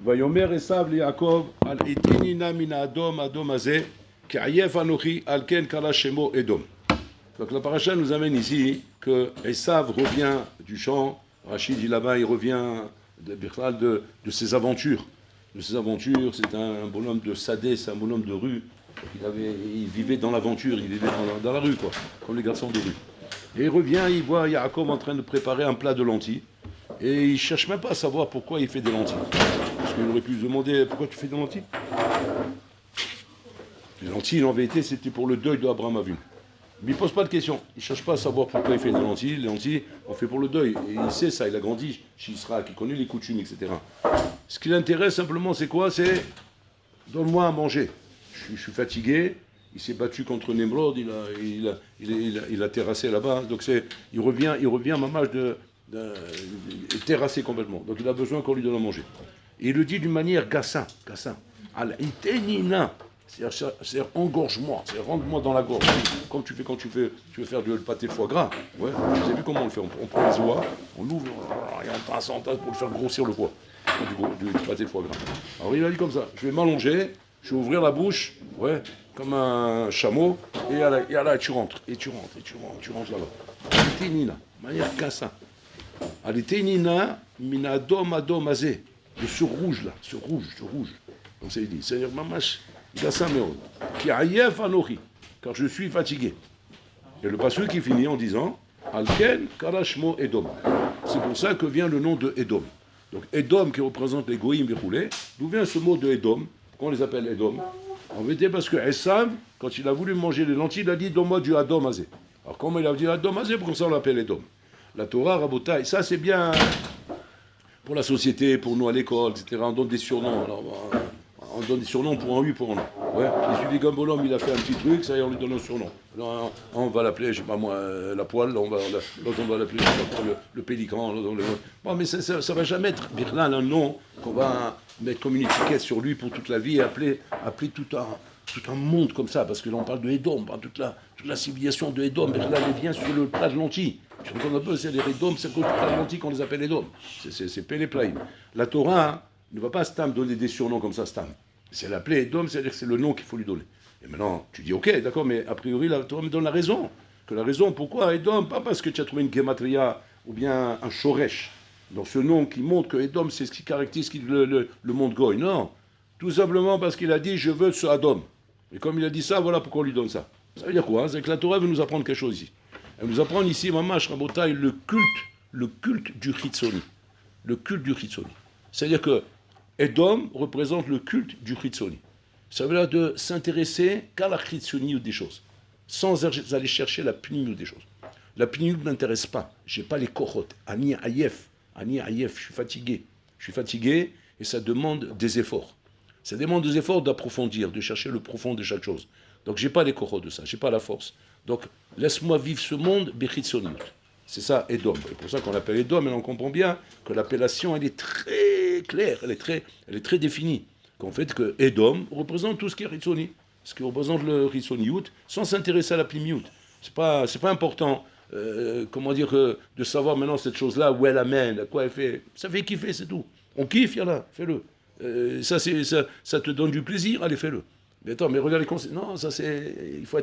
Vayomer Esav Yaakov al itinina min Adom Adom Azeh Ka'ayef Anochi al Ken Kala Shemo Edom. Donc la paracha nous amène ici que Esav revient du champ. Rachid dit là-bas, il revient de ses aventures. De ses aventures, c'est un bonhomme de Sadé, c'est un bonhomme de rue. Il vivait dans l'aventure, il vivait dans la rue, quoi, comme les garçons de rue. Et il revient, il voit Yaakov en train de préparer un plat de lentilles. Et il ne cherche même pas à savoir pourquoi il fait des lentilles. Parce qu'il aurait pu se demander pourquoi tu fais des lentilles. Les lentilles, en vérité, c'était pour le deuil d'Abraham Avinu. Mais il ne pose pas de questions. Il ne cherche pas à savoir pourquoi il fait des lentilles. Les lentilles, on fait pour le deuil. Et il sait ça, il a grandi chez Israël, il connaît les coutumes, etc. Ce qui l'intéresse simplement, c'est quoi? C'est donne-moi à manger. Je suis fatigué. Il s'est battu contre Nemrod, il a terrassé là-bas. Donc il revient à mamage terrassé complètement. Donc il a besoin qu'on lui donne à manger. Et il le dit d'une manière gassin. Al-Itenina. C'est-à-dire engorge-moi, c'est rentre-moi dans la gorge. Comme tu fais quand tu veux faire du pâté foie gras. Ouais, vous avez vu comment on le fait? On prend les oies, on l'ouvre, et on tasse pour le faire grossir le foie. Du pâté foie gras. Alors il a dit comme ça, je vais m'allonger, je vais ouvrir la bouche, ouais, comme un chameau, et là, tu rentres là-bas. Al-Tenina, manière qu'un Al-Tenina, minadom adom azé. De ce rouge là, ce rouge. Donc ça il dit, c'est-à-dire mamash. Qui ayef anochi, car je suis fatigué. Et le passage qui finit en disant Alken karashmo Edom. C'est pour ça que vient le nom de Edom. Donc Edom qui représente les goïms et d'où vient ce mot de Edom? Pourquoi on les appelle Edom? En vérité parce que Esav, quand il a voulu manger les lentilles, il a dit donne-moi du Adom Azé. Alors comment il a dit Adom Azé? Pour ça on l'appelle Edom. La Torah, Rabotai, ça c'est bien pour la société, pour nous à l'école, etc. On donne des surnoms. Alors, on donne des surnoms pour un oui, pour un non. Ouais. Il suffit qu'un bonhomme, il a fait un petit truc, ça y est, on lui donne un surnom. Alors, on va l'appeler, je sais pas moi, la poêle, l'autre on va l'appeler le pélican. Bon, mais ça va jamais être Birlan, un nom qu'on va mettre comme une étiquette sur lui pour toute la vie et appeler tout un monde comme ça, parce que là on parle de Edom, toute la civilisation de Edom. Birlan, elle vient sur le plat de lentilles. Je me un peu, c'est les Edom, c'est le plat de lentilles qu'on les appelle Edom. C'est Péléplaïm. La Torah ne va pas Stam donner des surnoms comme ça, Stam. C'est l'appeler Edom, c'est-à-dire que c'est le nom qu'il faut lui donner. Et maintenant, tu dis, ok, d'accord, mais a priori, la Torah me donne la raison. Que la raison, pourquoi Edom? Pas parce que tu as trouvé une Gematria ou bien un Shoresh. Dans ce nom qui montre que Edom, c'est ce qui caractérise le monde Goy. Non. Tout simplement parce qu'il a dit, je veux ce Adom. Et comme il a dit ça, voilà pourquoi on lui donne ça. Ça veut dire quoi? C'est que la Torah veut nous apprendre quelque chose ici. Elle nous apprend ici, Mamash Rabotai, le culte du Chitzoni. Le culte du Chitzoni. C'est-à-dire que Edom représente le culte du Chitzoni. Ça veut dire de s'intéresser qu'à la Chitzoni des choses, sans aller chercher la pnimut des choses. La pnimut ne m'intéresse pas. Je n'ai pas les kohot. Ani ayef, je suis fatigué et ça demande des efforts. Ça demande des efforts d'approfondir, de chercher le profond de chaque chose. Donc je n'ai pas les kohot de ça, je n'ai pas la force. Donc laisse-moi vivre ce monde bechitzoniyut. C'est ça, Edom. C'est pour ça qu'on l'appelle Edom, et on comprend bien que l'appellation, elle est très claire, elle est très définie. Qu'en fait, que Edom représente tout ce qui est Ritzoni, ce qui représente le Ritzoniyut, sans s'intéresser à la Plimiyut. C'est pas important, de savoir maintenant cette chose-là, où elle amène, à quoi elle fait. Ça fait kiffer, c'est tout. On kiffe, il y en a, fais-le. Ça te donne du plaisir, allez, fais-le. Mais attends, mais regarde les conséquences. Non, ça c'est. Il faut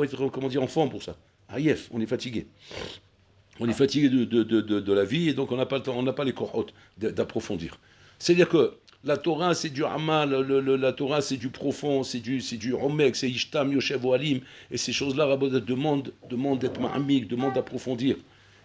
être, comment dire, en forme pour ça. Aïef, on est fatigué. On est fatigué de la vie et donc on n'a pas le temps, on n'a pas les kohot d'approfondir. C'est-à-dire que la Torah c'est du Hamal, la Torah c'est du profond, c'est du Romek, c'est Ishtam, Yoshev, Oalim, et ces choses-là, Rabotet, demandent d'être ma'amik, demandent d'approfondir.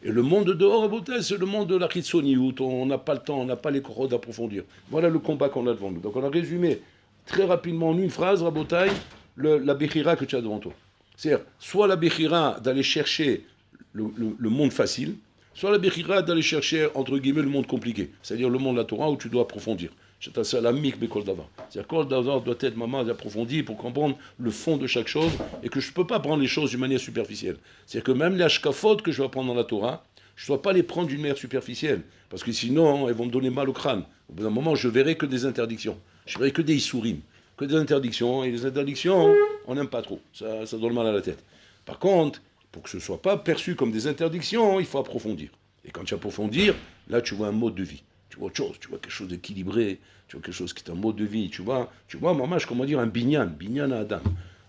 Et le monde de dehors, Rabotet, c'est le monde de la Chitzoniyut, on n'a pas le temps, on n'a pas les kohot d'approfondir. Voilà le combat qu'on a devant nous. Donc on a résumé très rapidement en une phrase, Rabotai, la Bechira que tu as devant toi. C'est-à-dire, soit la Bechira d'aller chercher le monde facile, soit la Bechira d'aller chercher, entre guillemets, le monde compliqué. C'est-à-dire le monde de la Torah où tu dois approfondir. C'est la mik bekol davar. C'est-à-dire que kol davar doit être maman approfondi pour comprendre le fond de chaque chose et que je ne peux pas prendre les choses d'une manière superficielle. C'est-à-dire que même les hashkafot que je vais apprendre dans la Torah, je ne dois pas les prendre d'une manière superficielle. Parce que sinon, elles vont me donner mal au crâne. Au bout d'un moment, je verrai que des interdictions. Je verrai que des issourim. Que des interdictions, et les interdictions, on n'aime pas trop, ça donne mal à la tête. Par contre, pour que ce ne soit pas perçu comme des interdictions, il faut approfondir. Et quand tu approfondir, là tu vois un mode de vie. Tu vois autre chose, tu vois quelque chose d'équilibré, tu vois quelque chose qui est un mode de vie, tu vois, maman, comment dire, un binyan à Adam.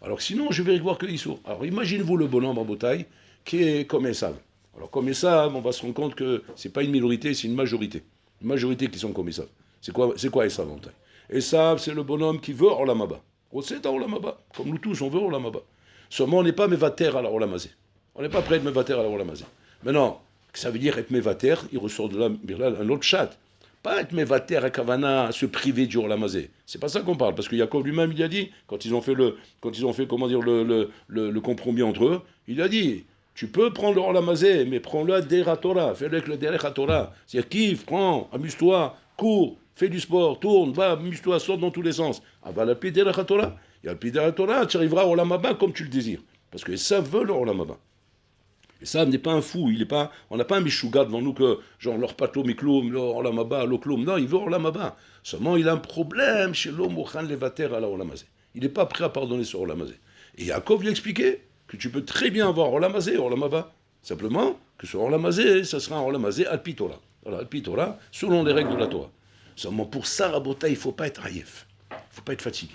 Alors sinon, je vais voir que Issour. Alors imaginez-vous le bonhomme en bataille qui est comme Esav. Alors comme Esav, on va se rendre compte que c'est pas une minorité, c'est une majorité. Une majorité qui sont comme Esav. C'est quoi Esav en bataille? Esav, c'est le bonhomme qui veut Olamaba. On sait dans Olamaba, comme nous tous, on veut Olamaba. Seulement, on n'est pas mévater à la Olamazé. On n'est pas prêt de mévater à la Olamazé. Maintenant, ça veut dire être mévater, il ressort de là un autre chat. Pas être mévater à Kavana, se priver du Olamazé. C'est pas ça qu'on parle, parce que Yaakov lui-même, il a dit, quand ils ont fait comment dire, le compromis entre eux, il a dit, tu peux prendre le Olamazé, mais prends-le derrière Torah, fais-le avec le derrière Torah. C'est-à-dire, kiffe, prends, amuse-toi, cours, fais du sport, tourne, va, amuse-toi, saute dans tous les sens. Ah, va la pied derrière Torah. Et à la pied derrière Torah, tu arriveras au Olamaba comme tu le désires. Parce que ça veut le Olamaba. Et ça n'est pas un fou, on n'a pas un Mishuga devant nous que, genre, leur pato mikloum, leur olamaba, l'okloum. Non, il veut olamaba. Seulement, il a un problème chez l'homme au levater à la olamazé. Il n'est pas prêt à pardonner sur olamazé. Et Yaakov lui a expliqué que tu peux très bien avoir olamazé, olamaba. Simplement, que sur olamazé, ça sera un olamazé alpitora. Voilà, alpitora, selon les règles de la Torah. Seulement, pour ça, Rabota, il ne faut pas être haïef. Il ne faut pas être fatigué.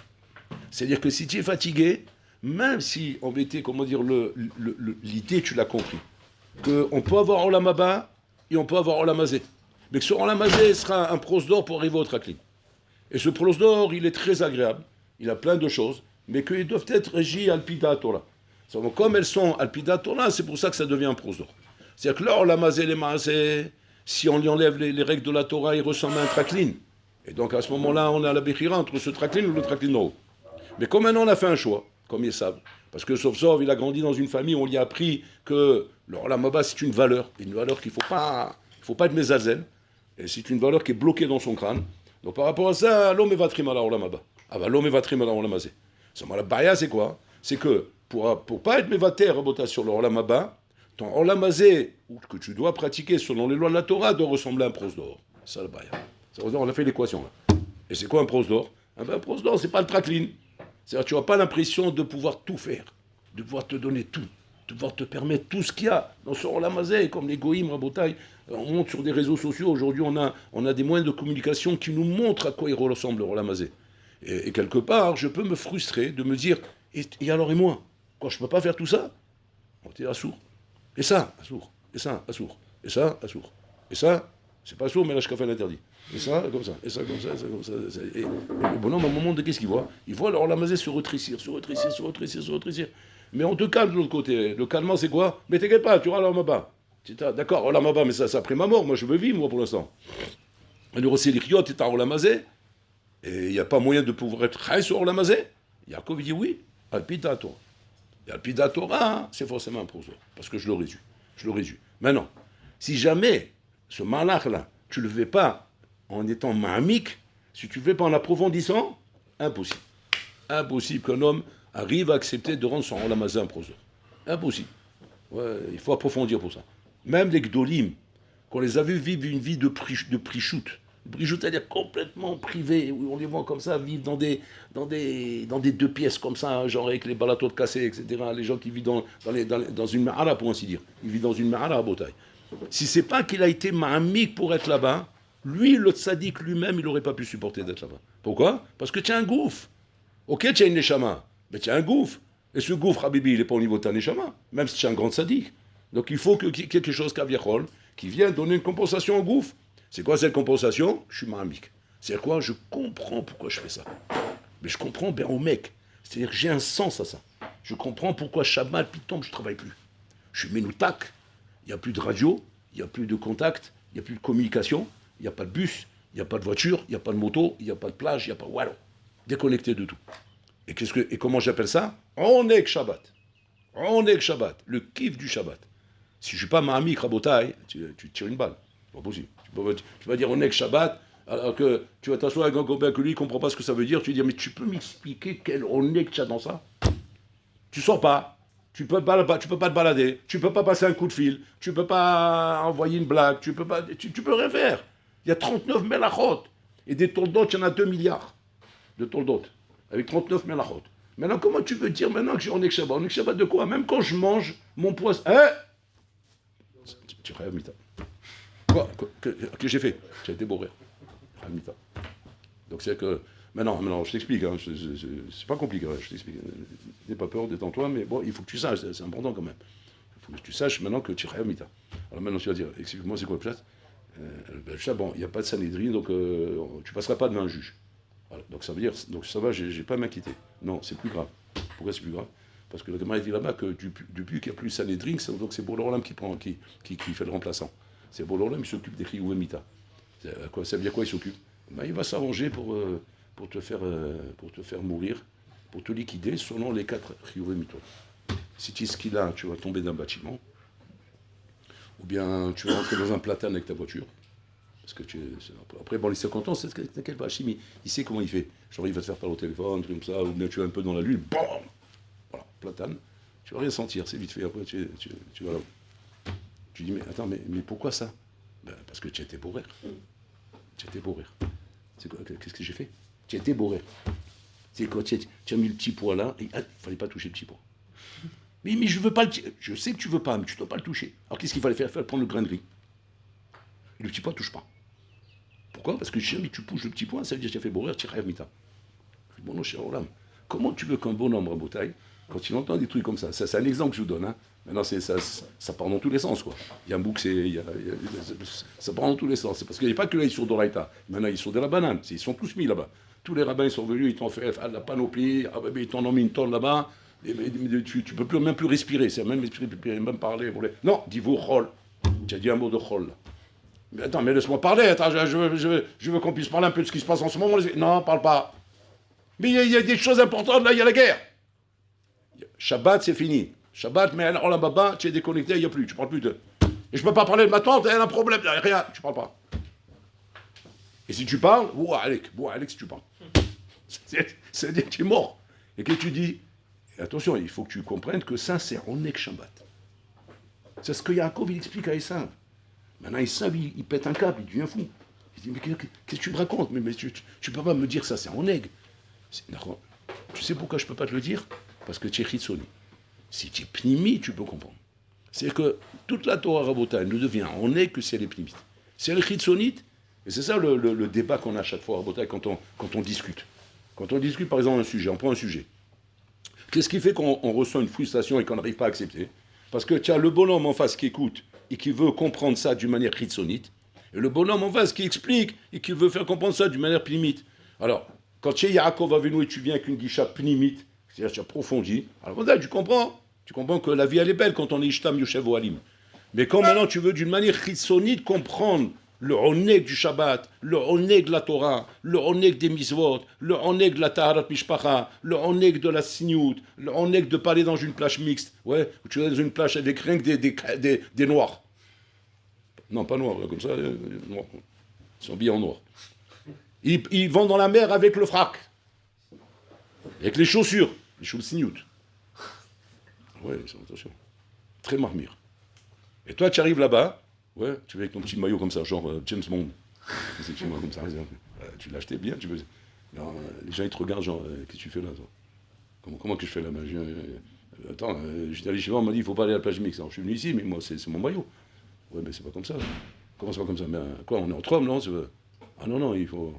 C'est-à-dire que si tu es fatigué, même si, en vérité, comment dire, l'idée, tu l'as compris, qu'on peut avoir Olamaba et on peut avoir Olamazé. Mais que ce Olamazé sera un prosdor pour arriver au Traklin. Et ce prosdor, il est très agréable, il a plein de choses, mais qu'ils doivent être régis Alpida Torah. Comme elles sont Alpida Torah, c'est pour ça que ça devient un prosdor. C'est-à-dire que là, Olamazé, les Maasé, si on lui enlève les règles de la Torah, il ressemble à un Traklin. Et donc à ce moment-là, on a la Bechira entre ce Traklin ou le Traklin en haut. Mais comme maintenant on a fait un choix, comme ils savent, parce que Sov, il a grandi dans une famille où on lui a appris que l'Olamaba, c'est une valeur qu'il ne faut pas être mésazel, et c'est une valeur qui est bloquée dans son crâne. Donc par rapport à ça, l'homme est vatrim à la Olamaba. Ah bah l'homme est vatrim à la Olamazé. La baya, c'est quoi? C'est que pour pas être mévater, rebota sur l'Olamaba, ton Olamazé, que tu dois pratiquer selon les lois de la Torah, doit ressembler à un prosdor. C'est ça la baya. On a fait l'équation là. Et c'est quoi un prosdor? Un prosdor, c'est pas le traklin. C'est-à-dire tu n'as pas l'impression de pouvoir tout faire, de pouvoir te donner tout, de pouvoir te permettre tout ce qu'il y a dans ce Olamazé, comme les goïms, Rabotaï. On monte sur des réseaux sociaux, aujourd'hui on a des moyens de communication qui nous montrent à quoi il ressemble le Olamazé. Et quelque part, je peux me frustrer de me dire, et alors et moi? Quoi, je ne peux pas faire tout ça? On dit assourd. Et ça, assourd. Et ça, assourd. Et ça, assourd. Et ça, c'est pas sourd, mais là je café l'interdit. Et ça, comme ça, et ça, comme ça, et ça, comme ça. Et le bonhomme, à un moment, qu'est-ce qu'il voit? Il voit l'Olamazé se retrécir. Mais on te calme de l'autre côté. Le calmant, c'est quoi? Mais t'inquiète pas, tu auras l'Olamaba. D'accord, Olamaba, mais ça a pris ma mort. Moi, je veux vivre, moi, pour l'instant. Et le Rossi l'Ichriot est à Olamazé. Et il n'y a pas moyen de pouvoir être chai sur Olamazé. Yaakov dit oui, Alpida Torah. Et Alpida Torah, c'est forcément un prosor. Parce que je l'aurais dû. Maintenant, si jamais ce malach-là, tu ne le fais pas en étant ma'amik, si tu ne le fais pas en approfondissant, impossible. Impossible qu'un homme arrive à accepter de rendre son Olamazé un prosor. Impossible. Ouais, il faut approfondir pour ça. Même les Gdolim, qu'on les a vus vivre une vie de prichout, c'est-à-dire complètement privé, où on les voit comme ça, vivre dans des deux pièces comme ça, genre avec les balatos cassés, etc. Les gens qui vivent dans une ma'ara, pour ainsi dire. Ils vivent dans une ma'ara à Botaï. Si c'est pas qu'il a été ma'amik pour être là-bas, lui, le tzaddik lui-même, il n'aurait pas pu supporter d'être là-bas. Pourquoi? Parce que tu as un gouffre. Ok, tu as une neshama, mais tu as un gouffre. Et ce gouffre, Habibi, il n'est pas au niveau de ta neshama, même si tu es un grand tzaddik. Donc il faut qu'il y ait quelque chose qu'Aviachol, qui vient donner une compensation au gouffre. C'est quoi cette compensation? Je suis ma'amik. C'est-à-dire quoi? Je comprends pourquoi je fais ça. Mais je comprends bien au mec. C'est-à-dire que j'ai un sens à ça. Je comprends pourquoi Shabbat, pitom, je ne travaille plus. Je suis menoutak. Il n'y a plus de radio, il n'y a plus de contact, il n'y a plus de communication, il n'y a pas de bus, il n'y a pas de voiture, il n'y a pas de moto, il n'y a pas de plage, il n'y a pas... Voilà. Déconnecté de tout. Et comment j'appelle ça? On est que Shabbat. On est que Shabbat. Le kiff du Shabbat. Si je ne suis pas ma'amik, rabotaï, tu tires une balle. C'est pas possible. Tu vas dire on est que Shabbat, alors que tu vas t'asseoir avec un copain que lui ne comprend pas ce que ça veut dire, tu vas dire mais tu peux m'expliquer quel on est que tu as dans ça? Tu sors pas. Tu peux pas te balader, tu peux pas passer un coup de fil, tu peux pas envoyer une blague, tu peux rien faire. Il y a 39 melachot. Et des toldot, il y en a 2 milliards de toldot, avec 39 melachot. Maintenant, comment tu veux dire maintenant que j'ai Oneg Shabbat? Oneg Shabbat de quoi? Même quand je mange mon poisson... Tu rêves, Mita. Quoi que j'ai fait? J'ai été bourré. Hamita. Donc c'est que. Maintenant, je t'explique, hein, c'est pas compliqué, je t'explique. N'aie pas peur, détends-toi, mais bon, il faut que tu saches, c'est important quand même. Il faut que tu saches maintenant que tu es Hamita. Alors maintenant, tu vas dire, explique-moi, c'est quoi le plat? Le plat, bon, il n'y a pas de Sanhedrin, donc tu passeras pas devant un juge. Voilà, donc ça veut dire, donc ça va, j'ai pas à m'inquiéter. Non, c'est plus grave. Pourquoi c'est plus grave? Parce que le camarade dit là-bas que depuis qu'il n'y a plus Sanhedrin, donc c'est Bololam qui fait le remplaçant. C'est Bololam qui s'occupe des Chiyuv Mita. Ça veut dire quoi il s'occupe? Ben, il va s'arranger pour te faire mourir, pour te liquider selon les 4 Chiyuv Mito. Si tu es ce qu'il a, tu vas tomber d'un bâtiment, ou bien tu vas rentrer dans un platane avec ta voiture. Parce que après, bon, les 50 ans, c'est quel Hachim, il sait comment il fait. Genre, il va te faire parler au téléphone, un truc comme ça, ou bien tu vas un peu dans la lune, BAM! Voilà, platane. Tu vas rien sentir, c'est vite fait. Après, tu vas là. Tu dis, mais attends, mais pourquoi ça? Ben, parce que tu étais pour rire. Tu étais pour rire. C'est quoi? Qu'est-ce que j'ai fait? Tu étais pour rire. C'est quoi? Tu as mis le petit pois là, et il fallait pas toucher le petit pois. Mais je veux pas le. Je sais que tu veux pas, mais tu dois pas le toucher. Alors qu'est-ce qu'il fallait faire? Il fallait prendre le grain de riz. Et le petit pois, touche pas. Pourquoi? Parce que si tu pousses le petit pois, ça veut dire que tu as fait bourrir, tu as mita. Bon, non, cher Olam. Comment tu veux qu'un bonhomme Rabotaille, quand il entend des trucs comme ça, c'est un exemple que je vous donne, hein. Maintenant, ça part dans tous les sens, quoi. Il y a un bouc, ça part dans tous les sens. C'est parce qu'il n'y a pas que là, ils sont dans l'Aïta. Maintenant, ils sont de la banane. Ils sont tous mis là-bas. Tous les rabbins, ils sont venus, ils t'ont fait la panoplie, ils t'en ont mis une tonne là-bas. Tu ne peux même plus respirer. C'est même parler. Non, dis-vous rôle. Tu as dit un mot de rôle. Mais attends, mais laisse-moi parler. Attends, je veux qu'on puisse parler un peu de ce qui se passe en ce moment. Non, parle pas. Mais il y a des choses importantes, là, il y a la guerre. Shabbat, c'est fini. Shabbat, mais alors là, baba, tu es déconnecté, il n'y a plus, tu parles plus de. Et je ne peux pas parler de ma tante, elle a un problème, rien, tu parles pas. Et si tu parles, Alek, si tu parles. C'est-à-dire que tu es mort. Et que tu dis, et attention, il faut que tu comprennes que ça, c'est Onek Shabbat. C'est ce que Yaakov, il explique à Esav. Maintenant, Esav, il pète un câble, il devient fou. Il dit, mais qu'est-ce que tu me racontes? Mais tu ne peux pas me dire ça, c'est Oneg. Tu sais pourquoi je ne peux pas te le dire? Parce que tu es Chitsoni. Si tu es Pnimi, tu peux comprendre. C'est que toute la Torah Rabotai ne devient Oneg que si elle est Pnimite. Si elle est Chitsonite, et c'est ça le débat qu'on a à chaque fois à Rabotai quand on discute. Quand on discute par exemple un sujet, on prend un sujet. Qu'est-ce qui fait qu'on ressent une frustration et qu'on n'arrive pas à accepter? Parce que tu as le bonhomme en face qui écoute et qui veut comprendre ça d'une manière chitsonite, et le bonhomme en face qui explique et qui veut faire comprendre ça d'une manière pnimite. Alors, quand tu es Yaakov Avinu et tu viens avec une guicha pnimite, c'est-à-dire que tu approfondis, alors là, tu comprends que la vie elle est belle quand on est Ishtam Yoshev Oalim. Mais quand maintenant tu veux d'une manière chitsonite comprendre le oneg du Shabbat, le oneg de la Torah, le oneg des mitzvot, le oneg de la Taharat Mishpacha, le oneg de la Sinyout, le oneg de parler dans une plage mixte, ouais, où tu es dans une plage avec rien que des noirs. Non, pas noirs, comme ça, noirs. Ils sont habillés en noir. Ils vont dans la mer avec le frac, avec les chaussures Sinyout. Ouais, attention. Très marmire. Et toi, tu arrives là-bas, ouais, tu vas avec ton petit maillot comme ça, genre James Bond. C'est petit maillot comme ça. Tu l'as acheté bien, tu veux. Alors, les gens, ils te regardent, genre, qu'est-ce que tu fais là, toi? Comment que je fais là? Attends, j'étais allé chez moi, on m'a dit, il ne faut pas aller à la plage mixte. Alors, je suis venu ici, mais moi, c'est mon maillot. Ouais, mais c'est pas comme ça. Comment c'est pas comme ça? Mais quoi, on est entre hommes, non? Ah non, il faut.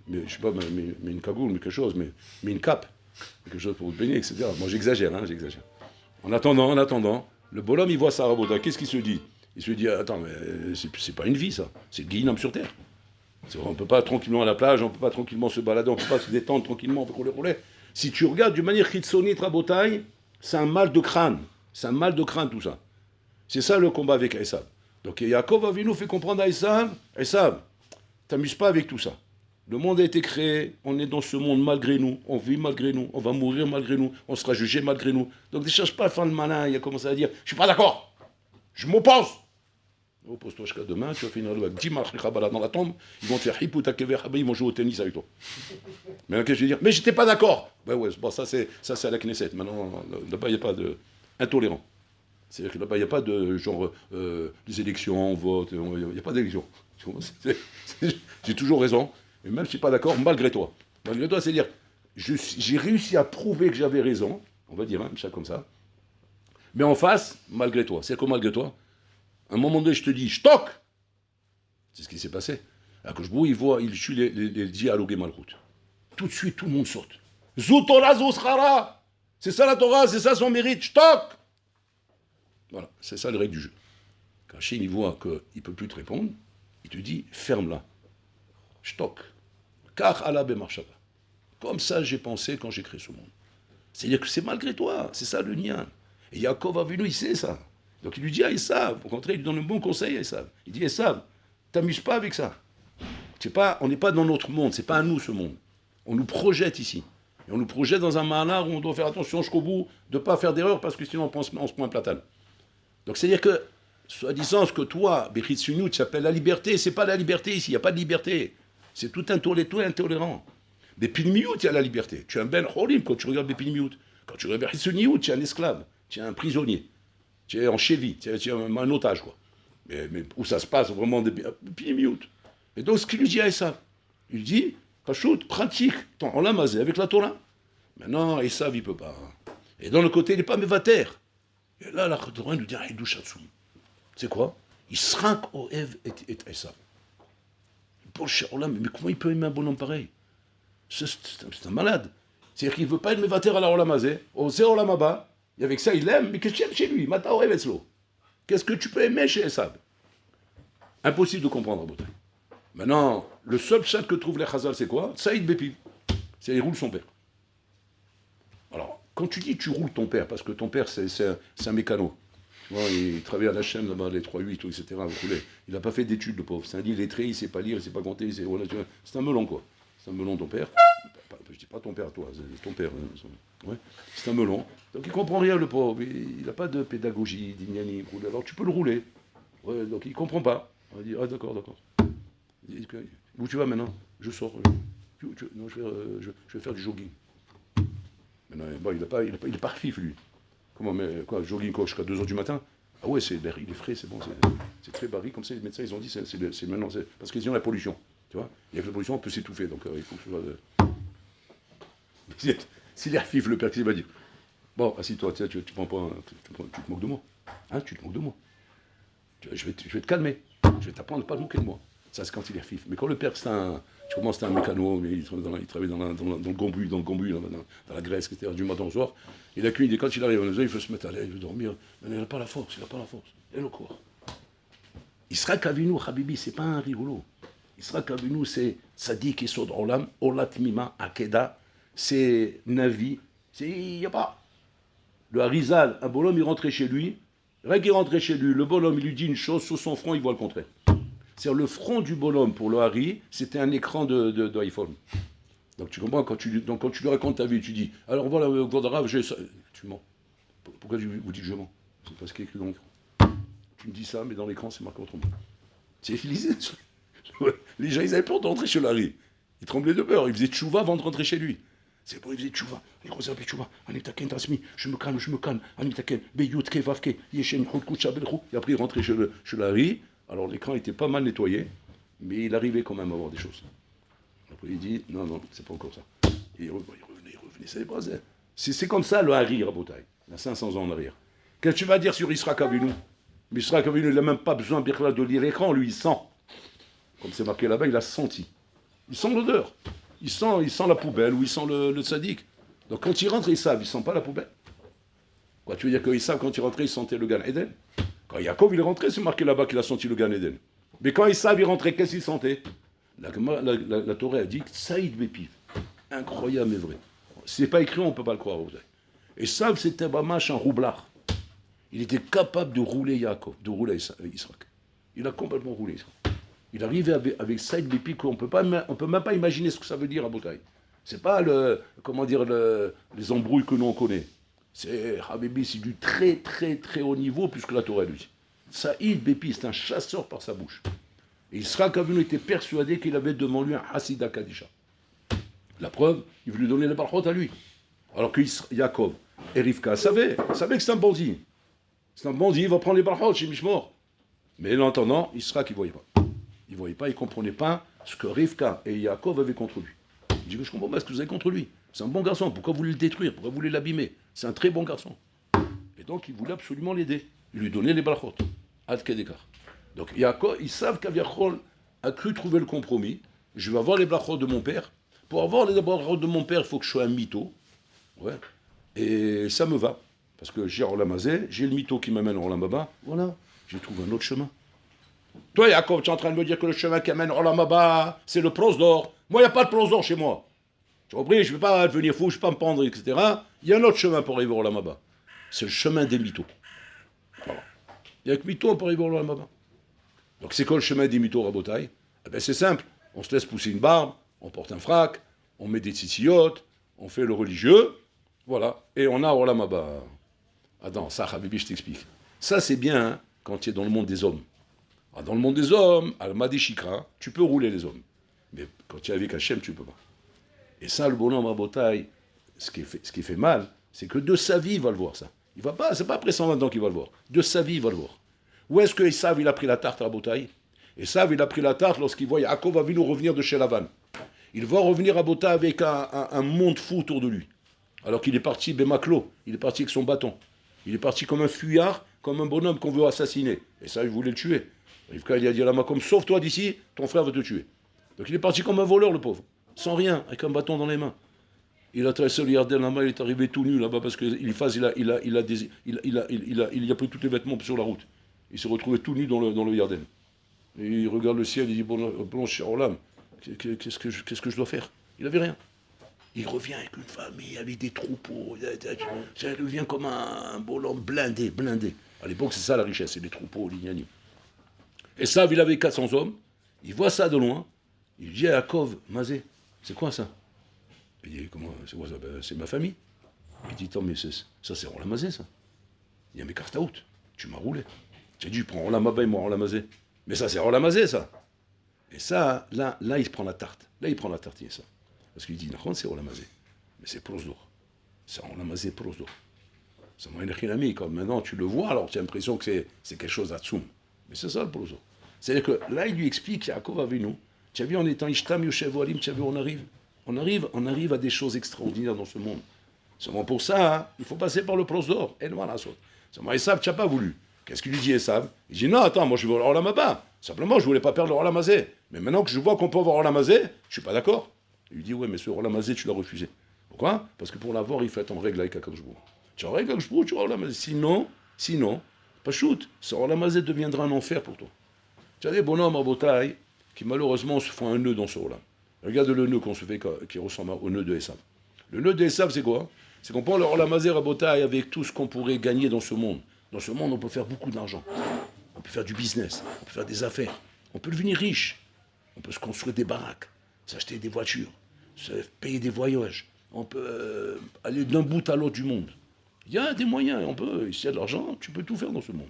Mais je sais pas, mais une cagoule, mais quelque chose, mais une cape, quelque chose pour vous baigner, etc. Moi, j'exagère. En attendant, le bonhomme, il voit ça, Raboda, qu'est-ce qu'il se dit? Il se dit, attends, mais c'est pas une vie, ça. C'est le Guinam sur terre. On ne peut pas tranquillement à la plage, on ne peut pas tranquillement se balader, on ne peut pas se détendre tranquillement, on peut rouler. Si tu regardes d'une manière chitsonite, Rabotaï, c'est un mal de crâne. C'est un mal de crâne, tout ça. C'est ça le combat avec Esav. Donc Yaakov Avinu fait comprendre à Esav, t'amuses pas avec tout ça. Le monde a été créé, on est dans ce monde malgré nous, on vit malgré nous, on va mourir malgré nous, on sera jugé malgré nous. Donc ne cherche pas à faire le malin, il a commencé à dire, je suis pas d'accord, je m'oppose. Oppose-toi jusqu'à demain, tu vas finir avec 10 marchabala dans la tombe, ils vont te faire hipouta kever, ils vont jouer au tennis avec toi. Mais qu'est-ce que je vais dire? Mais j'étais pas d'accord. Ben ouais, bon, ça c'est à la Knesset. Maintenant, là-bas, il n'y a pas de intolérant. C'est-à-dire que là-bas, il n'y a pas de genre des élections, on vote, il n'y a pas d'élection. J'ai toujours raison. Et même si je ne suis pas d'accord, malgré toi. Malgré toi, c'est-à-dire, j'ai réussi à prouver que j'avais raison, on va dire, hein, ça comme ça. Mais en face, malgré toi. C'est quoi malgré toi? À un moment donné, je te dis, stock! C'est ce qui s'est passé. Akashbou, il tue les dialogues et malroutes. Tout de suite, tout le monde saute. Zoutora Zouskara. C'est ça la Torah, c'est ça son mérite. Shtok. Voilà, c'est ça le règle du jeu. Quand Hachem il voit qu'il ne peut plus te répondre, il te dit ferme-la. Shtok. Car Allah bemarshava. Comme ça j'ai pensé quand j'ai créé ce monde. C'est-à-dire que c'est malgré toi, c'est ça le nien. Et Yaakov Avinu, il sait ça. Donc il lui dit à Esav, au contraire, il lui donne un bon conseil à Esav. Il dit Esav, t'amuses pas avec ça. On n'est pas dans notre monde, c'est pas à nous ce monde. On nous projette ici. Et on nous projette dans un malar où on doit faire attention jusqu'au bout de ne pas faire d'erreur parce que sinon on se prend un platane. Donc c'est-à-dire que, soi-disant, ce que toi, Bechitsunu, tu appelles la liberté, c'est pas la liberté ici, il n'y a pas de liberté. C'est tout intolérant. Bepinimiout, il y a la liberté. Tu es un ben cholim quand tu regardes Bepinimiout. Quand tu regardes Bechitsuniut, tu es un esclave, tu es un prisonnier, tu es en cheville, tu es un otage, quoi. Mais où ça se passe vraiment Bepinimiout. Et donc ce qu'il lui dit à Esav, il lui dit, Pachout, pratique, on l'a masé avec la Torah. Maintenant, Esav, il ne peut pas. Et dans le côté, il n'est pas mévater. Et là, la Torah nous dit, c'est quoi? Il srank au Ev et Esav. Pour le mais comment il peut aimer un bonhomme pareil? C'est un malade. C'est-à-dire qu'il ne veut pas être mévater à la Olamazé, au Zé Olamaba, et avec ça, il aime, mais qu'est-ce qu'il aime chez lui? Mata au Evetzlo. Qu'est-ce que tu peux aimer chez Esav? Impossible de comprendre, Botaï. Maintenant, le seul chat que trouvent les Chazal, c'est quoi? Saïd Bepiv. C'est il roule son père. Alors, quand tu dis tu roules ton père, parce que ton père, c'est un mécano. Tu vois, il travaille à la chaîne, là-bas, les 3-8, etc. Il n'a pas fait d'études, le pauvre. C'est un illettré, il ne sait pas lire, il ne sait pas compter. C'est un melon, quoi. C'est un melon, ton père. Je ne dis pas ton père, toi, c'est ton père. Ouais. C'est un melon. Donc il ne comprend rien, le pauvre. Il n'a pas de pédagogie, d'ignani. Alors tu peux le rouler. Ouais, donc il ne comprend pas. On va dire, ah d'accord. Où tu vas maintenant? Je sors. Non, je vais faire du jogging. Maintenant, bon, il est pas fif, lui. Comment, mais quoi, jogging quoi, jusqu'à 2h du matin? Ah ouais, il est frais, c'est bon, c'est très barré. Comme ça, les médecins, ils ont dit, c'est maintenant, parce qu'ils ont la pollution. Tu vois? Et avec la pollution, on peut s'étouffer. Donc il faut que je sois. S'il est fif, le père, qu'est-ce qu'il va dire? Bon, assis-toi, tu prends pas. Tu te moques de moi. Hein, tu te moques de moi. Je vais te calmer. Je vais t'apprendre à ne pas te moquer de moi. Ça, c'est quand il est fif. Mais quand le père, tu commences, c'est un mécano, il travaille dans le gombu, dans la Grèce, etc., du matin au soir. Il a qu'une idée, quand il arrive à la maison, il veut se mettre à l'aise, il veut dormir. Mais il n'a pas la force, Et le corps. Isra Kavinu, Habibi, c'est pas un rigolo. Isra Kavinu, c'est Sadik et Sod Olam, Olat Mima, Akeda, c'est Navi, il n'y a pas. Le Harizal, un bonhomme, il rentrait chez lui, rien qu'il rentrait chez lui, le bonhomme, il lui dit une chose, sur son front, il voit le contraire. C'est-à-dire le front du bonhomme pour le Hari, c'était un écran d'iPhone. Donc tu comprends, quand tu lui racontes ta vie, tu dis, alors voilà, Godarav, j'ai ça. Tu mens. Pourquoi vous dites que je mens? C'est parce qu'il est écrit dans l'écran. Tu me dis ça, mais dans l'écran, c'est marqué autrement. C'est utilisé. Les gens, ils avaient peur d'entrer chez le Hari. Ils tremblaient de peur. Ils faisaient tchouva avant de rentrer chez lui. C'est pour ils faisaient tchouva. Les gros appels tchouva. Anitaken tasmi. Je me calme. Anitaken. Beyout kevavke. Yeshen choukou chabelchou. Et après, il rentrait chez le Hari. Alors l'écran était pas mal nettoyé, mais il arrivait quand même à voir des choses. Après il dit, non, c'est pas encore ça. Et il revenait, c'est pas ça. C'est comme ça le Hari, Rabotai, il y a 500 ans en arrière. Qu'est-ce que tu vas dire sur Isra Kavinu? Mais Isra Kavinu, il n'a même pas besoin de lire l'écran, lui il sent. Comme c'est marqué là-bas, il a senti. Il sent l'odeur. Il sent la poubelle ou il sent le sadique. Donc quand il rentre, il sent pas la poubelle. Quoi, tu veux dire qu'ils savent quand il rentrait, il sentait le Gan Eden? Quand Yaakov il est rentré, c'est marqué là-bas qu'il a senti le Gan Eden. Mais quand Esav il rentrait, qu'est-ce qu'il sentait? La Torah a dit Saïd Bepiv. Incroyable et vrai. Si c'est pas écrit, on ne peut pas le croire. Esav, c'était Bamash un roublard. Il était capable de rouler Yaakov, de rouler Israël. Il a complètement roulé Israël. Il arrivait avec Saïd Bepiv qu'on peut même pas imaginer ce que ça veut dire à Botaï. C'est pas les embrouilles que nous on connaît. C'est Habibi, c'est du très très très haut niveau, puisque la Torah lui dit. Saïd Bepi, c'est un chasseur par sa bouche. Et Israël Kavinu était persuadé qu'il avait devant lui un Hasidah Kadisha. La preuve, il voulait donner les barchot à lui. Alors que Yaakov et Rivka savaient que c'est un bandit. C'est un bandit, il va prendre les barchot chez Mishmor. Mais en attendant, Israël ne voyait pas. Il ne voyait pas, il ne comprenait pas ce que Rivka et Yaakov avaient contre lui. Il dit que je comprends pas ce que vous avez contre lui. C'est un bon garçon, pourquoi vous voulez le détruire? Pourquoi vous voulez l'abîmer? C'est un très bon garçon. Et donc il voulait absolument l'aider. Il lui donnait les balachot. Ad kedekar. Donc Yaakov, ils savent qu'Aviachol, a cru trouver le compromis. Je vais avoir les brachot de mon père. Pour avoir les brachot de mon père, il faut que je sois un mytho. Ouais. Et ça me va. Parce que j'ai Rolamazé, j'ai le mytho qui m'amène au Olamaba. Voilà, j'ai trouvé un autre chemin. Toi, Yaakov, tu es en train de me dire que le chemin qui amène au Olamaba, c'est le prosdor. Moi, il n'y a pas de prosdor chez moi. Tu as compris, je ne vais pas devenir fou, je ne vais pas me pendre, etc. Il y a un autre chemin pour arriver au Olamaba. C'est le chemin des mythos. Voilà. Il n'y a que mythos, on peut arriver au Olamaba. Donc c'est quoi le chemin des mythos, Rabotai? Eh bien, c'est simple. On se laisse pousser une barbe, on porte un frac, on met des tzitziotes, on fait le religieux, voilà, et on a Olam Haba. Attends, ça, Habibi, je t'explique. Ça, c'est bien hein, quand tu es dans le monde des hommes. Alors, dans le monde des hommes, à Madi Shikra, tu peux rouler les hommes. Mais quand tu es avec Hachem, tu ne peux pas. Et ça, le bonhomme Rabotai, ce qui fait mal, c'est que de sa vie, il va le voir, ça. Il va pas, c'est pas après 120 ans qu'il va le voir. De sa vie, il va le voir. Où est-ce que Esav, il a pris la tarte à Rabotai? Esav, il a pris la tarte lorsqu'il voit Yaakov Avinu revenir de chez Lavan. Il va revenir à Bota avec un monde fou autour de lui. Alors qu'il est parti Bemaklo, il est parti avec son bâton. Il est parti comme un fuyard, comme un bonhomme qu'on veut assassiner. Et ça, il voulait le tuer. Rivka, il a dit à la Makom, sauve-toi d'ici, ton frère va te tuer. Donc il est parti comme un voleur, le pauvre. Sans rien, avec un bâton dans les mains. Il a traversé le Yarden là-bas, il est arrivé tout nu là-bas parce qu'il a pris tous les vêtements sur la route. Il s'est retrouvé tout nu dans le Yarden. Et il regarde le ciel, il dit, bon cher Olam, qu'est-ce que je dois faire? Il n'avait rien. Il revient avec une famille, avec des troupeaux. Ça devient comme un bonhomme blindé. À l'époque, c'est ça la richesse, c'est les troupeaux, l'ignani. Et ça, il avait 400 hommes. Il voit ça de loin. Il dit à Yaakov, Mazé, c'est quoi ça? Il dit, comment, c'est quoi ça? Ben, c'est ma famille. Il dit, attends, mais ça c'est Rolamazé, ça. Il dit, mais Kartaout, tu m'as roulé. J'ai dit, prends Rolamaba et moi Rolamazé. Mais ça, c'est Rolamazé, ça. Et ça, là, il prend la tarte. Là, il prend la tartine, ça. Parce qu'il dit, non, c'est Rolamazé. Mais c'est Prosdor. C'est Rolamazé Prosdor. Ça m'a une ami, comme maintenant tu le vois, alors tu as l'impression que c'est quelque chose à Tsoum. Mais c'est ça le Prosdor. C'est-à-dire que là, il lui explique, Yaakov Avinu, tu as vu en étant Ishtam Yoshev Olim, tu as vu, on arrive à des choses extraordinaires dans ce monde. Seulement pour ça, hein, il faut passer par le Prosdor. Et voilà, seulement Esav, tu n'as pas voulu. Qu'est-ce qu'il lui dit, Esav? Il dit, non, attends, moi je veux avoir Olamaba. Simplement, je ne voulais pas perdre le Rolamazé. Mais maintenant que je vois qu'on peut avoir Rolamazé, je ne suis pas d'accord. Il lui dit, ouais, mais ce Rolamazé, tu l'as refusé. Pourquoi? Parce que pour l'avoir, il faut être en règle avec Akakjbou. Tu es en règle avec Akakjbou, tu auras Rolamazé. Sinon, pas shoot, ce Rolamazé deviendra un enfer pour toi. Tu as des bonhommes à Botaï qui malheureusement se font un nœud dans ce Rolam. Regarde le nœud qu'on se fait qui ressemble au nœud de Esav. Le nœud de Esav, c'est quoi? C'est qu'on prend le Rolamazé à Botaï avec tout ce qu'on pourrait gagner dans ce monde. Dans ce monde, on peut faire beaucoup d'argent. On peut faire du business, on peut faire des affaires. On peut devenir riche. On peut se construire des baraques, s'acheter des voitures, se payer des voyages. On peut aller d'un bout à l'autre du monde. Il y a des moyens. S'il y a de l'argent, tu peux tout faire dans ce monde.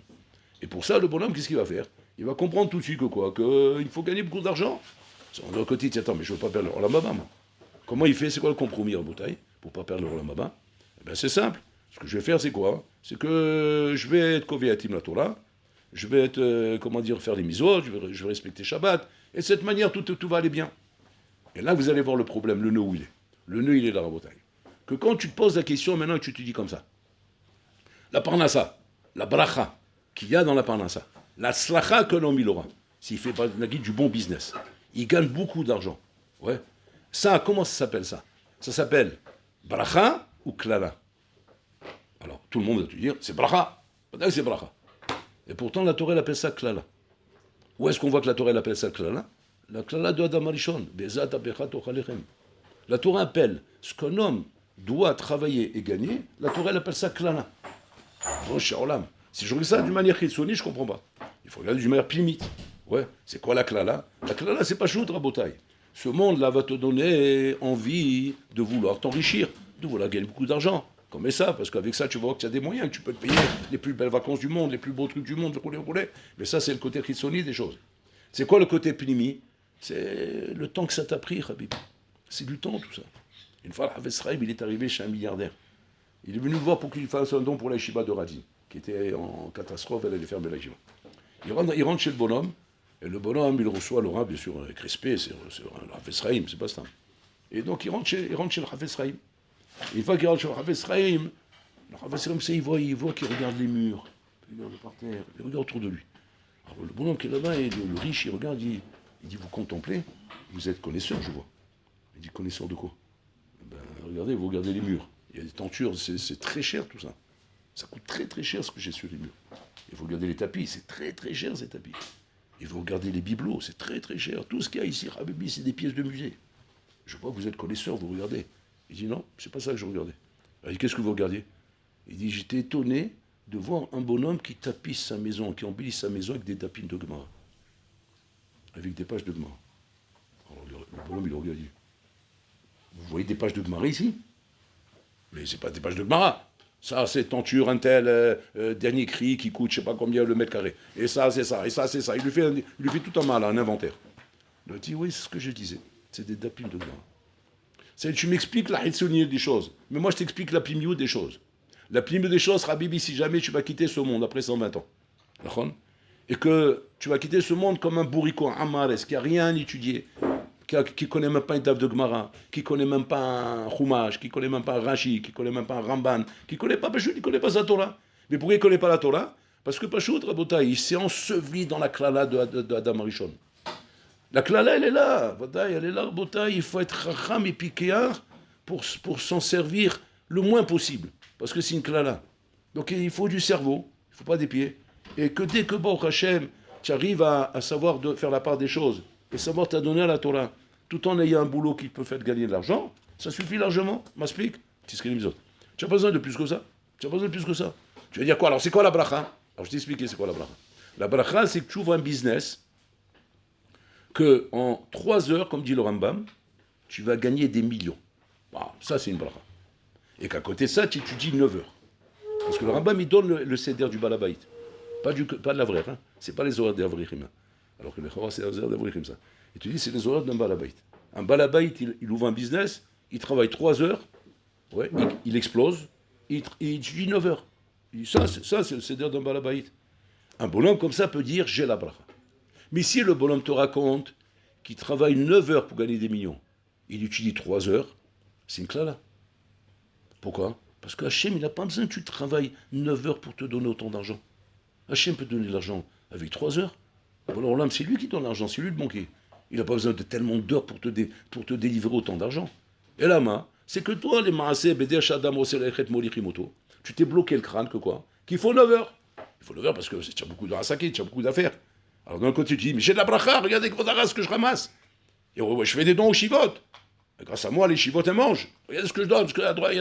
Et pour ça, le bonhomme, qu'est-ce qu'il va faire? Il va comprendre tout de suite que quoi? Qu'il faut gagner beaucoup d'argent. De l'autre côté, il dit, attends, mais je ne veux pas perdre le Olamaba, moi. Comment il fait? C'est quoi le compromis en bouteille pour ne pas perdre le Olamaba? Eh bien, c'est simple. Ce que je vais faire, c'est quoi? C'est que je vais être Kovéatim la Torah, je vais être, faire les misos, je vais respecter Shabbat, et de cette manière, tout va aller bien. Et là, vous allez voir le problème, le nœud où il est. Le nœud, il est là, la bouteille. Que quand tu te poses la question, maintenant, tu te dis comme ça. La parnassa, la bracha qu'il y a dans la parnassa, la slacha que l'homme il aura, s'il fait par la guide du bon business, il gagne beaucoup d'argent. Ouais. Ça, comment ça s'appelle ça? Ça s'appelle bracha ou klala? Alors, tout le monde va te dire, c'est bracha. C'est bracha. Et pourtant, la Torah appelle ça klala. Où est-ce qu'on voit que la Torah appelle ça klala? La klala de Adam Arishon. La Torah appelle ce qu'un homme doit travailler et gagner, la Torah appelle ça klala. Oh, cher Olam. Si je regarde ça d'une manière chitsoni, je ne comprends pas. Il faut regarder d'une manière plimite. Ouais, c'est quoi la klala? La klala, c'est pas chou, Rabotai. Ce monde-là va te donner envie de vouloir t'enrichir, de vouloir gagner beaucoup d'argent. Comme ça, parce qu'avec ça, tu vois que tu as des moyens, que tu peux te payer les plus belles vacances du monde, les plus beaux trucs du monde, rouler. Mais ça, c'est le côté chitsoni des choses. C'est quoi le côté plimi? C'est le temps que ça t'a pris, Habib. C'est du temps, tout ça. Une fois, Havetz Chaim, il est arrivé chez un milliardaire. Il est venu le voir pour qu'il fasse un don pour la Yeshiva de Radin, qui était en catastrophe, elle allait fermer la Yeshiva. Il rentre chez le bonhomme, et le bonhomme, il reçoit le rat, bien sûr, avec respect, c'est le Havetz Chaim, c'est pas ça. Et donc, il rentre chez le Havetz Chaim. Une fois qu'il rentre chez le Havetz Chaim, il voit qu'il regarde les murs, il regarde par terre, il regarde autour de lui. Alors, le bonhomme qui est là-bas, le riche, il regarde, il Il dit, vous contemplez, vous êtes connaisseur, je vois. Il dit, connaisseur de quoi? Ben, regardez, vous regardez les murs. Il y a des tentures, c'est très cher tout ça. Ça coûte très très cher ce que j'ai sur les murs. Et vous regardez les tapis, c'est très très cher ces tapis. Et vous regardez les bibelots, c'est très très cher. Tout ce qu'il y a ici, Habibi, c'est des pièces de musée. Je vois que vous êtes connaisseur, vous regardez. Il dit, non, c'est pas ça que je regardais. Alors, il dit, qu'est-ce que vous regardiez? Il dit, j'étais étonné de voir un bonhomme qui tapisse sa maison, qui embellit sa maison avec des tapines de Gemara. Avec des pages de Gemara. Alors le bonhomme, il regarde, il dit, vous voyez des pages de Gemara ici? Mais c'est pas des pages de Gemara. Ça, c'est tenture, un tel, dernier cri qui coûte je sais pas combien le mètre carré. Et ça, c'est ça, et ça, c'est ça. Il lui fait tout un mal, un inventaire. Il dit, oui, c'est ce que je disais. C'est des tapines de Gemara. Tu m'expliques la hitsonnier des choses, mais moi je t'explique la plimio des choses. La plimio des choses, Habibi, si jamais tu vas quitter ce monde après 120 ans, et que tu vas quitter ce monde comme un bourricot, un amares, qui n'a rien étudié, qui ne connaît même pas une table de Gemara, qui ne connaît même pas un Chumash, qui ne connaît même pas un Rashi, qui ne connaît même pas un Ramban, qui ne connaît pas Pashut, qui ne connaît pas sa Torah. Mais pourquoi il ne connaît pas la Torah? Parce que Pashut, Rabotai, il s'est enseveli dans la klala de Adam Arishon. La klala, elle est là, elle est là, Rabotai, il faut être racham et piquéard pour s'en servir le moins possible. Parce que c'est une klala. Donc il faut du cerveau, il ne faut pas des pieds. Et que dès que Baruch Hashem, tu arrives à savoir faire la part des choses, et savoir t'adonner à la Torah, tout en ayant un boulot qui peut faire gagner de l'argent, ça suffit largement. M'explique? Tu n'as pas besoin de plus que ça. Tu n'as pas besoin de plus que ça. Tu vas dire quoi? Alors c'est quoi la bracha? Alors je t'ai expliqué c'est quoi la bracha. La bracha, c'est que tu ouvres un business que en 3 heures, comme dit le Rambam, tu vas gagner des millions. Voilà, ça c'est une bracha. Et qu'à côté de ça, tu étudies 9 heures. Parce que le Rambam, il donne le céder du Balabait. Pas de la vraie, hein. C'est pas les horaires d'Avrichim. Alors que les horaires, c'est les horaires d'Avrichim, ça. Et tu dis, c'est les horaires d'un Balabait. Un Balabait, il ouvre un business, il travaille 3 heures, ouais, il explose, il étudie 9 heures. Ça, c'est le céder d'un Balabait. Un bonhomme comme ça peut dire, j'ai la bracha. Mais si le bonhomme te raconte qu'il travaille 9 heures pour gagner des millions, il étudie 3 heures, c'est une klala. Pourquoi? Parce qu'Hachem, il n'a pas besoin que tu travailles 9 heures pour te donner autant d'argent. Hachem peut te donner de l'argent avec 3 heures. Alors là, c'est lui qui donne l'argent, c'est lui le banquier. Il n'a pas besoin de tellement d'heures pour te délivrer autant d'argent. Et là, c'est que toi, les maaseh, beder shadam oselechet molichimoto, tu t'es bloqué le crâne que quoi? Qu'il faut 9 heures. Il faut 9 heures parce que tu as beaucoup de rasaki, tu as beaucoup d'affaires. Alors d'un côté, tu dis, mais j'ai de la bracha, regardez ce que je ramasse. Et ouais, je fais des dons aux chivotes. Et grâce à moi, les chivotes, elles mangent. Regardez ce que je donne, ce que à droite.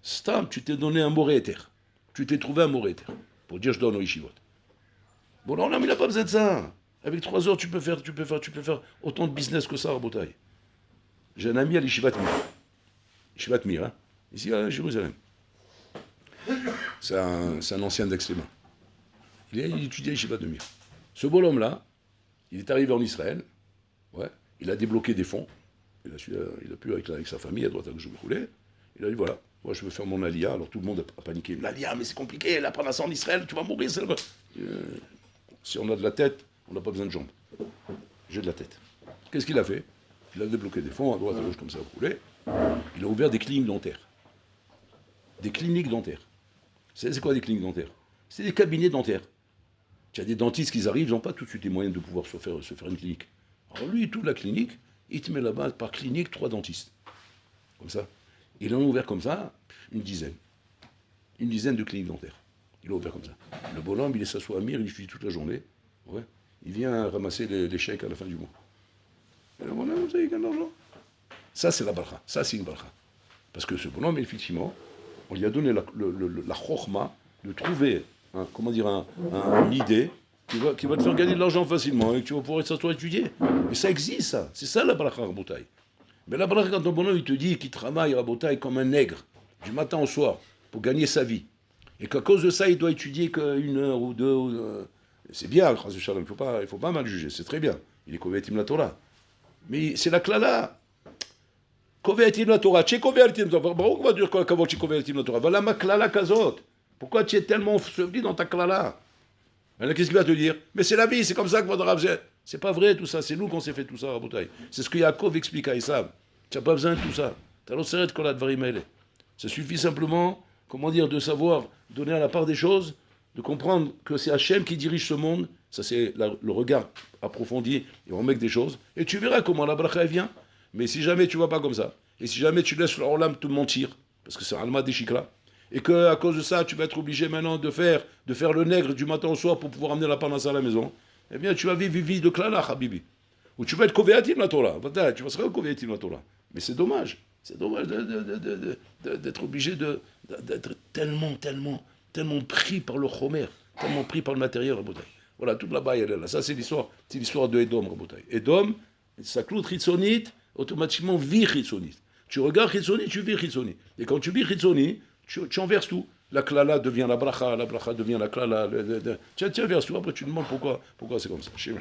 Stam, tu t'es donné un moré éther. Tu t'es trouvé un moré éther. Pour dire, je donne aux yeshivot. Bon, non, mais il n'a pas besoin de ça. Avec 3 heures, tu peux faire autant de business que ça, Rabotai. J'ai un ami à l'Yeshivat Mir. Yeshivat Mir, hein, ici à Jérusalem. C'est un ancien d'Aix-les-Bains. Il étudiait à l'Yeshivat de Mir. Ce bonhomme-là, il est arrivé en Israël. Ouais, il a débloqué des fonds. Il a pu, avec sa famille, à droite à gauche, rouler. Il a dit, voilà, moi je veux faire mon alia. Alors tout le monde a paniqué. L'alia, mais c'est compliqué, la prendre en Israël, tu vas mourir. Si on a de la tête, on n'a pas besoin de jambes. J'ai de la tête. Qu'est-ce qu'il a fait? Il a débloqué des fonds à droite à gauche comme ça, rouler. Il a ouvert des cliniques dentaires. Des cliniques dentaires. C'est quoi des cliniques dentaires? C'est des cabinets dentaires. Tu as des dentistes qui arrivent, ils n'ont pas tout de suite les moyens de pouvoir se faire une clinique. Alors lui, toute la clinique, il te met là-bas par clinique 3 dentistes. Comme ça. Il en a ouvert comme ça une dizaine. Une dizaine de cliniques dentaires. Il a ouvert comme ça. Le bonhomme, il s'assoit à Mir, il étudie toute la journée. Ouais. Il vient ramasser les chèques à la fin du mois. Et le bonhomme, ça, il gagne de l'argent. Ça, c'est la bracha. Ça, c'est une bracha. Parce que ce bonhomme, effectivement, on lui a donné la chokhma de trouver, une idée qui va te faire gagner de l'argent facilement et que tu vas pouvoir s'asseoir étudier. Mais ça existe, ça. C'est ça la bracha, Rabotai. Mais la bracha, quand un bonhomme, il te dit qu'il travaille, Rabotai, comme un nègre, du matin au soir, pour gagner sa vie, et qu'à cause de ça, il doit étudier qu'1 heure ou 2, c'est bien, il ne faut pas mal juger, c'est très bien. Il est kovetim la Torah. Mais c'est la klala. Kovetim la Torah. Tu es kovetim la Torah. Pourquoi on va dire qu'avant tu es kovetim la Torah? Voilà ma klala kazot. Pourquoi tu es tellement enseveli dans ta klala? Maintenant, qu'est-ce qu'il va te dire? Mais c'est la vie, c'est comme ça que votre Rav. C'est pas vrai tout ça, c'est nous qu'on s'est fait tout ça, Rabotai. C'est ce que Yaakov explique à Esav. Tu n'as pas besoin de tout ça. Tu as l'oseret kol advarim ele. Ça suffit simplement, de savoir donner à la part des choses, de comprendre que c'est Hachem qui dirige ce monde, ça c'est le regard approfondi, et on met des choses, et tu verras comment la bracha elle vient. Mais si jamais tu ne vas pas comme ça, et si jamais tu laisses l'Olam te mentir, parce que c'est Alma des Chikra, et qu'à cause de ça, tu vas être obligé maintenant de faire le nègre du matin au soir pour pouvoir amener la parnasse à la maison, eh bien tu vas vivre une vie de klala, Habibi. Ou tu vas être kovéatim la Torah, tu vas être kovéatim la Torah. Mais c'est dommage d'être obligé d'être tellement pris par le chomer, tellement pris par le matériel, Rabotai. Voilà, toute la baille, elle est là. Ça, c'est l'histoire de Edom, Rabotai. Edom, sa cloute chitsonite, automatiquement vit chitsonite. Tu regardes chitsonite, tu vis chitsonite. Et quand tu vis chitsonite, tu enverses tout. La klala devient la bracha devient la klala. Tu verses tout, après tu te demandes pourquoi c'est comme ça. Chez nous,